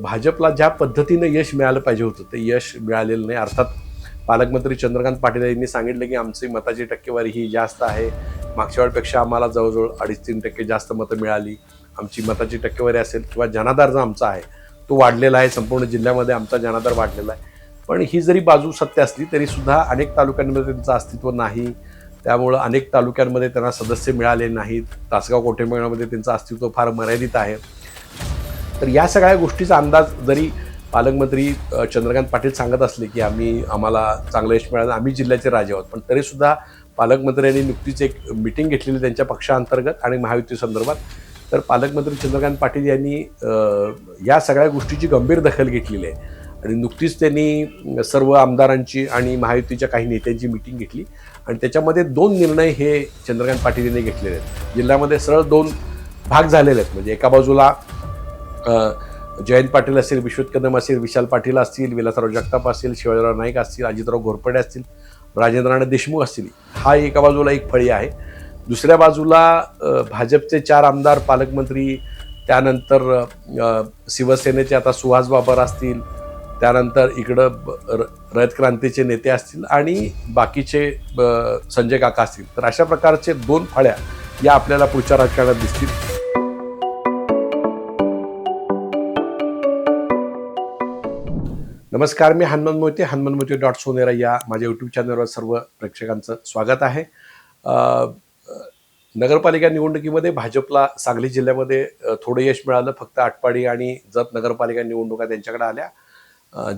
भाजपला ज्या पद्धतीने यश मिळालं पाहिजे होतं ते यश मिळालेलं नाही. अर्थात पालकमंत्री चंद्रकांत पाटील यांनी सांगितलं की आमची मताची टक्केवारी ही जास्त आहे, मागच्या वेळेपेक्षा आम्हाला जवळजवळ 2.5-3% जास्त मतं मिळाली. आमची मताची टक्केवारी असेल किंवा जनाधार जो आमचा आहे तो वाढलेला आहे, संपूर्ण जिल्ह्यामध्ये आमचा जनाधार वाढलेला आहे. पण ही जरी बाजू सत्य असली तरी सुद्धा अनेक तालुक्यांमध्ये त्यांचं अस्तित्व नाही. त्यामुळं अनेक तालुक्यांमध्ये त्यांना सदस्य मिळाले नाहीत. तासगाव कोटेमेळामध्ये त्यांचं अस्तित्व फार मर्यादित आहे. तर या सगळ्या गोष्टीचा अंदाज जरी पालकमंत्री चंद्रकांत पाटील सांगत असले की आम्हाला चांगलं यश मिळालं, आम्ही जिल्ह्याचे राजे आहोत, पण तरीसुद्धा पालकमंत्र्यांनी नुकतीच एक मिटिंग घेतलेली त्यांच्या पक्षांतर्गत आणि महायुती संदर्भात. तर पालकमंत्री चंद्रकांत पाटील यांनी या सगळ्या गोष्टीची गंभीर दखल घेतलेली आहे आणि नुकतीच त्यांनी सर्व आमदारांची आणि महायुतीच्या काही नेत्यांची मिटिंग घेतली आणि त्याच्यामध्ये 2 निर्णय हे चंद्रकांत पाटील यांनी घेतलेले आहेत. जिल्ह्यामध्ये सरळ 2 भाग झालेले आहेत. म्हणजे एका बाजूला जयंत पाटील असतील, विश्वजित कदम असतील, विशाल पाटील असतील, विलासराव जगताप असतील, शिवाजीराव नाईक असतील, अजितराव घोरपडे असतील, राजेंद्र राणे देशमुख असतील, हा एका बाजूला एक फळी आहे. दुसऱ्या बाजूला भाजपचे 4 आमदार पालकमंत्री, त्यानंतर शिवसेनेचे आता सुहास बाबर असतील, त्यानंतर इकडं रयत क्रांतीचे नेते असतील आणि बाकीचे संजय काका असतील. तर अशा प्रकारचे 2 फळ्या या आपल्याला पुढच्या राजकारणात दिसतील. नमस्कार, मी हनुमान मोहिते, हनुमानमोहिते.सोनेरा या माझ्या यूट्यूब चॅनलवर सर्व प्रेक्षकांचं स्वागत आहे. नगरपालिका निवडणुकीमध्ये भाजपला सांगली जिल्ह्यामध्ये थोडं यश मिळालं. फक्त आटपाडी आणि जत नगरपालिका निवडणुका त्यांच्याकडे आल्या.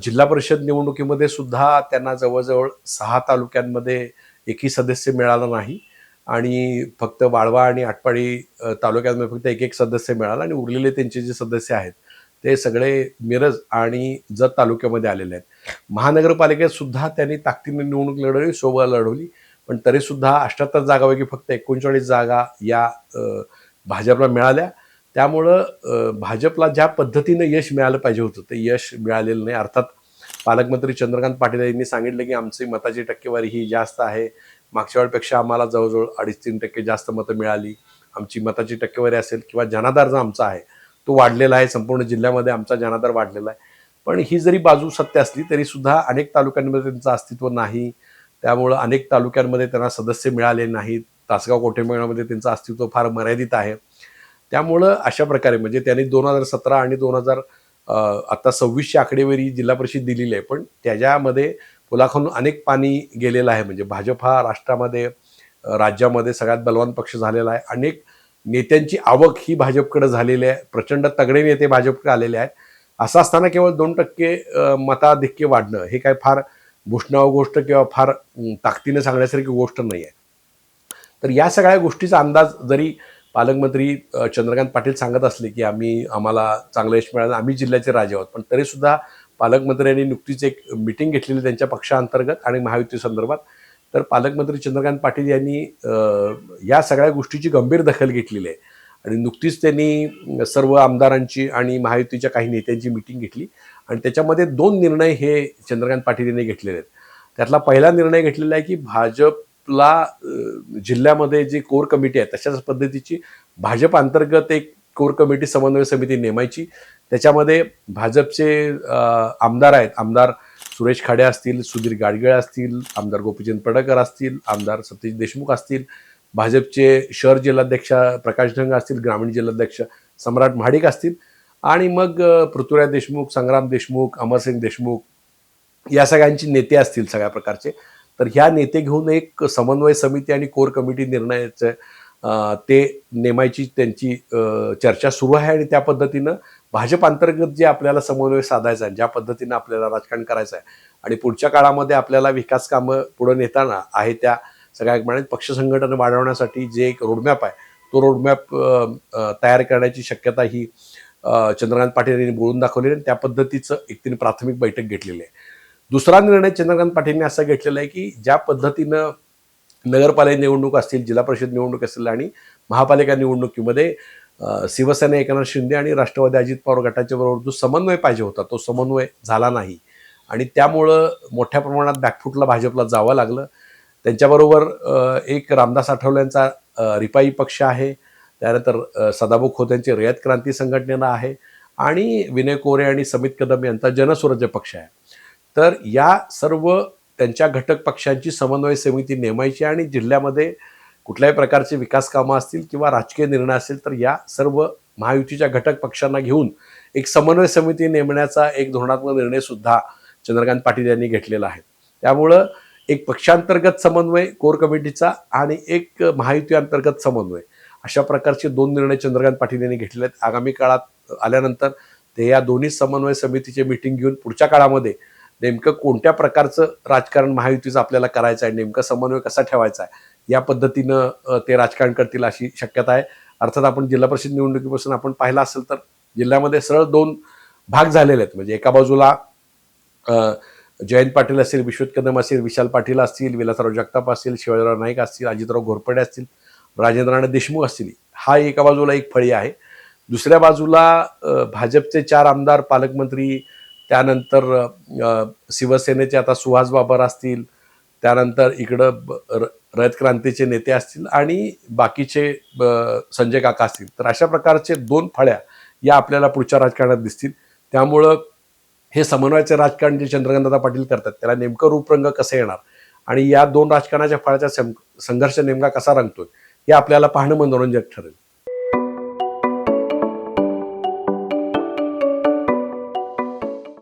जिल्हा परिषद निवडणुकीमध्ये सुद्धा त्यांना जवळजवळ 6 तालुक्यांमध्ये एकही सदस्य मिळाला नाही आणि फक्त वाळवा आणि आटपाडी तालुक्यांमध्ये फक्त एक सदस्य मिळाला आणि उरलेले त्यांचे जे सदस्य आहेत ते सगळे मिरज आणि जत तालुक्यामध्ये आलेले आहेत. महानगरपालिकेत सुद्धा त्यांनी ताकदीने निवडणूक लढवली, शोभा लढवली, पण तरीसुद्धा 78 जागापैकी फक्त 39 जागा या भाजपला मिळाल्या. त्यामुळं भाजपला ज्या पद्धतीने यश मिळालं पाहिजे होतं ते यश मिळालेलं नाही. अर्थात पालकमंत्री चंद्रकांत पाटील यांनी सांगितलं की आमची मताची टक्केवारी ही जास्त आहे, मागच्या वेळेपेक्षा आम्हाला जवळजवळ 2.5-3% जास्त मतं मिळाली. आमची मताची टक्केवारी असेल किंवा जनाधार जो आमचा आहे तो वाढलेला आहे, संपूर्ण जिल्ह्यामध्ये आमचा जनाधार वाढलेला आहे. पण ही जरी बाजू सत्य असली तरी सुद्धा अनेक तालुक्यांमध्ये त्यांचं अस्तित्व नाही. त्यामुळं अनेक तालुक्यांमध्ये त्यांना सदस्य मिळाले नाहीत. तासगाव कोटेमेळामध्ये त्यांचं अस्तित्व फार मर्यादित आहे. त्यामुळं अशा प्रकारे म्हणजे त्यांनी 2017 आणि 2026ची आकडेवारी जिल्हा परिषद दिलेली आहे, पण त्याच्यामध्ये पुलाखालून अनेक पाणी गेलेलं आहे. म्हणजे भाजप हा राष्ट्रामध्ये राज्यामध्ये सगळ्यात बलवान पक्ष झालेला आहे. अनेक नेत्यांची आवक ही भाजपकडे झालेली आहे. प्रचंड तगडे नेते भाजपकडे आलेले आहेत. असं असताना केवळ 2% मताधिक्य वाढणं हे काय फार भूषणावह गोष्ट किंवा फार ताकदीने सांगण्यासारखी गोष्ट नाही आहे. तर या सगळ्या गोष्टीचा अंदाज जरी पालकमंत्री चंद्रकांत पाटील सांगत असले की आम्हाला चांगलं यश मिळालं, आम्ही जिल्ह्याचे राजे आहोत, पण तरीसुद्धा पालकमंत्र्यांनी नुकतीच एक मिटिंग घेतलेली त्यांच्या पक्षांतर्गत आणि महायुती संदर्भात. तर पालकमंत्री चंद्रकांत पाटील यांनी या सगळ्या गोष्टीची गंभीर दखल घेतलेली आहे आणि नुकतीच त्यांनी सर्व आमदारांची आणि महायुतीच्या काही नेत्यांची मिटिंग घेतली आणि त्याच्यामध्ये 2 निर्णय हे चंद्रकांत पाटील यांनी घेतलेले आहेत. त्यातला पहिला निर्णय घेतलेला आहे की भाजपला जिल्ह्यामध्ये जी कोर कमिटी आहे तशाच पद्धतीची भाजप अंतर्गत एक कोर कमिटी समन्वय समिती नेमायची. त्याच्यामध्ये भाजपचे आमदार आहेत, आमदार सुरेश खाडे असतील, सुधीर गाडगीळ असतील, आमदार गोपीचंद पडळकर असतील, आमदार सतीश देशमुख असतील, भाजपचे शहर जिल्हाध्यक्ष प्रकाश ढंग असतील, ग्रामीण जिल्हाध्यक्ष सम्राट महाडिक असतील आणि मग पृथ्वीराज देशमुख, संग्राम देशमुख, अमरसिंग देशमुख या सगळ्यांची नेते असतील सगळ्या प्रकारचे. तर ह्या नेते घेऊन एक समन्वय समिती आणि कोर कमिटी निर्णयाचं ते नेमायची त्यांची चर्चा सुरू आहे आणि त्या पद्धतीनं भाजप अंतर्गत जे आपल्याला समन्वय साधायचा आहे, ज्या पद्धतीनं आपल्याला राजकारण करायचं आहे आणि पुढच्या काळामध्ये आपल्याला विकास कामं पुढे नेताना आहे त्या सगळ्या पक्ष संघटना वाढवण्यासाठी जे एक रोडमॅप आहे तो रोडमॅप तयार करण्याची शक्यता ही चंद्रकांत पाटील यांनी बोलून दाखवलेली आणि त्या पद्धतीचं एक त्यांनी प्राथमिक बैठक घेतलेली आहे. दुसरा निर्णय चंद्रकांत पाटीलने असा घेतलेला आहे की ज्या पद्धतीनं नगरपालिका निवडणूक असतील, जिल्हा परिषद निवडणूक असेल आणि महापालिका निवडणुकीमध्ये शिवसेना एकनाथ शिंदे आणि राष्ट्रवादी अजित पवार गटाच्या बरोबर जो समन्वय पाहिजे होता तो समन्वय झाला नाही आणि त्यामुळं मोठ्या प्रमाणात बॅकफुटला भाजपला जावं लागलं. त्यांच्याबरोबर एक रामदास आठवलेंचा रिपाई पक्ष आहे, त्यानंतर सदाभाऊ खोत यांची रयत क्रांती संघटना आहे आणि विनय कोरे आणि समित कदम यांचा जनस्वराज्य पक्ष आहे. तर या सर्व त्यांच्या घटक पक्षांची समन्वय समिती नेमायची आणि जिल्ह्यामध्ये कुठल्याही प्रकारचे विकास कामं असतील किंवा राजकीय निर्णय असेल तर या सर्व महायुतीच्या घटक पक्षांना घेऊन एक समन्वय समिती नेमण्याचा एक धोरणात्मक निर्णय सुद्धा चंद्रकांत पाटील यांनी घेतलेला आहे. त्यामुळं एक पक्षांतर्गत समन्वय कोर कमिटीचा आणि एक महायुती अंतर्गत समन्वय अशा प्रकारचे 2 निर्णय चंद्रकांत पाटील यांनी घेतलेले आहेत. आगामी काळात आल्यानंतर ते या दोन्ही समन्वय समितीचे मीटिंग घेऊन पुढच्या काळामध्ये नेमकं कोणत्या प्रकारचं राजकारण महायुतीचं आपल्याला करायचं आहे, नेमका समन्वय कसा ठेवायचा आहे, या पद्धतीनं ते राजकारण करतील अशी शक्यता आहे. अर्थात आपण जिल्हा परिषद निवडणुकीपासून आपण पाहिलं असेल तर जिल्ह्यामध्ये सरळ 2 भाग झालेले आहेत. म्हणजे एका बाजूला जयंत पाटील असतील, विश्वजित कदम असतील, विशाल पाटील असतील, विलासराव जगताप असतील, शिवाजीराव नाईक असतील, अजितराव घोरपडे असतील, राजेंद्र राणे देशमुख असतील, हा एका बाजूला एक फळी आहे. दुसऱ्या बाजूला भाजपचे 4 आमदार, पालकमंत्री, त्यानंतर शिवसेनेचे आता सुहास बाबर असतील, त्यानंतर इकडं रयत क्रांतीचे नेते असतील आणि बाकीचे संजय काका असतील. तर अशा प्रकारचे 2 फळ्या या आपल्याला पुढच्या राजकारणात दिसतील. त्यामुळं हे समन्वयाचे राजकारण जे चंद्रकांतदादा पाटील करतात त्याला नेमकं रूपरंग कसं येणार आणि या 2 राजकारणाच्या फळ्याचा संघर्ष नेमका कसा रंगतोय हे आपल्याला पाहणं मनोरंजक ठरेल.